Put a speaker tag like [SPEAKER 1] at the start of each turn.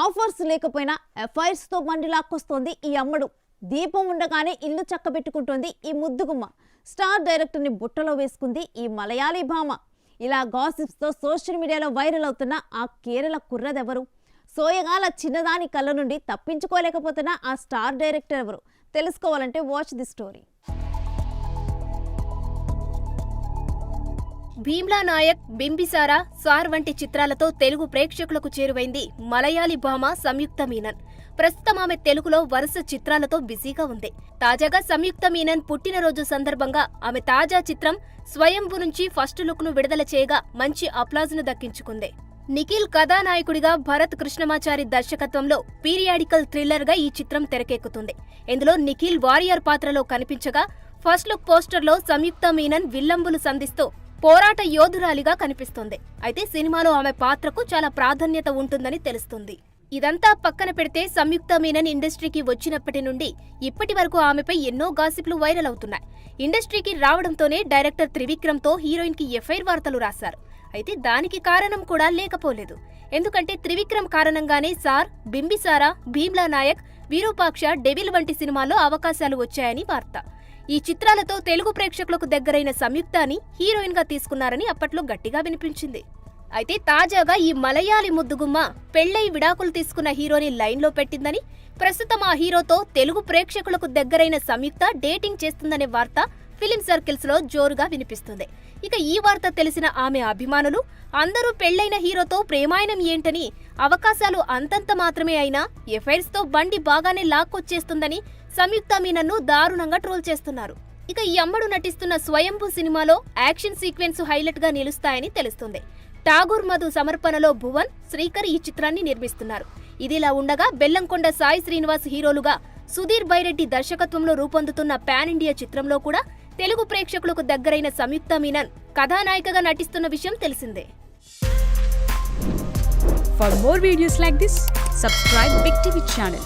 [SPEAKER 1] Offers లేకపోయినా FIRs తో బండి లాక్కొస్తోంది ఈ అమ్మడు. దీపం ఉండగానే ఇల్లు చక్కబెట్టుకుంటోంది ఈ ముద్దుగుమ్మ. స్టార్ డైరెక్టర్ ని బుట్టలో వేసుకుంది ఈ మలయాళీ భామ. ఇలా గాసిప్స్ తో సోషల్ మీడియాలో వైరల్ అవుతున్న ఆ కేరళ కుర్రదెవరు? సోయగాల చిన్నదాని కళ్ళ నుండి తప్పించుకోలేకపోతున్న ఆ స్టార్ డైరెక్టర్ ఎవరు? తెలుసుకోవాలంటే watch the story.
[SPEAKER 2] Bheemla Nayak, Bimbisara, sir వంటి చిత్రాలతో తెలుగు ప్రేక్షకులకు చేరువైంది మలయాళీ భామ సంయుక్త మీనన్. ప్రస్తుతం ఆమె తెలుగులో వరుస చిత్రాలతో బిజీగా ఉంది. తాజాగా సంయుక్త మీనన్ పుట్టినరోజు సందర్భంగా ఆమె తాజా చిత్రం స్వయంభు నుంచి ఫస్ట్ లుక్ ను విడుదల చేయగా మంచి అప్లాజ్ ను దక్కించుకుంది. నిఖిల్ కథానాయకుడిగా భరత్ కృష్ణమాచారి దర్శకత్వంలో పీరియాడికల్ థ్రిల్లర్ గా ఈ చిత్రం తెరకెక్కుతుంది. ఇందులో నిఖిల్ వారియర్ పాత్రలో కనిపించగా ఫస్ట్ లుక్ పోస్టర్ లో సంయుక్త మీనన్ విల్లంబులు సంధిస్తూ పోరాట యోధురాలిగా కనిపిస్తుంది. అయితే సినిమాలో ఆమె పాత్రకు చాలా ప్రాధాన్యత ఉంటుందని తెలుస్తుంది. ఇదంతా పక్కన పెడితే సంయుక్త మీనన్ ఇండస్ట్రీకి వచ్చినప్పటి నుండి ఇప్పటి వరకు ఆమెపై ఎన్నో గాసిప్లు వైరల్ అవుతున్నాయి. ఇండస్ట్రీకి రావడంతోనే డైరెక్టర్ త్రివిక్రమ్ తో హీరోయిన్ కి ఎఫ్ఐఆర్ వార్తలు రాశారు. అయితే దానికి కారణం కూడా లేకపోలేదు. ఎందుకంటే త్రివిక్రమ్ కారణంగానే సార్, బింబిసారా, భీమ్లా నాయక్, విరూపాక్ష, డెవిల్ వంటి సినిమాల్లో అవకాశాలు వచ్చాయని వార్త. ఈ చిత్రాలతో తెలుగు ప్రేక్షకులకు దగ్గరైన సంయుక్తాని హీరోయిన్ గా తీసుకున్నారని అప్పట్లో గట్టిగా వినిపించింది. అయితే తాజాగా ఈ మలయాళీ ముద్దుగుమ్మ పెళ్లై విడాకులు తీసుకున్న హీరోని లైన్ లో పెట్టిందని, ప్రస్తుతం ఆ హీరోతో తెలుగు ప్రేక్షకులకు దగ్గరైన సంయుక్త డేటింగ్ చేస్తుందనే వార్త ఫిలిం సర్కిల్స్ లో జోరుగా వినిపిస్తుంది. ఇక ఈ వార్త తెలిసిన ఆమె అభిమానులు అందరూ పెళ్లైన హీరోతో ప్రేమాయణం ఏంటని, అవకాశాలు అంతంత మాత్రమే అయినా ఎఫ్ఐఆర్స్ తో బండి బాగానే లాక్కొచ్చేస్తుందని సంయుక్త మీనన్ను దారుణంగా ట్రోల్ చేస్తున్నారు. ఇక ఈ అమ్మడు నటిస్తున్న స్వయంభూ సినిమాలో యాక్షన్ సీక్వెన్స్ హైలైట్ గా నిలుస్తాయని తెలుస్తుంది. ఠాగూర్ మధు సమర్పణలో భువన్, శ్రీకర్ ఈ చిత్రాన్ని నిర్మిస్తున్నారు. ఇదిలా ఉండగా బెల్లంకొండ సాయి శ్రీనివాస్ హీరోలుగా సుధీర్ బైరెడ్డి దర్శకత్వంలో రూపొందుతున్న పాన్ ఇండియా చిత్రంలో కూడా తెలుగు ప్రేక్షకులకు దగ్గరైన సంయుక్త మీనన్ కథానాయికగా నటిస్తున్న విషయం తెలిసిందే.
[SPEAKER 3] For more videos like this, subscribe Big TV channel.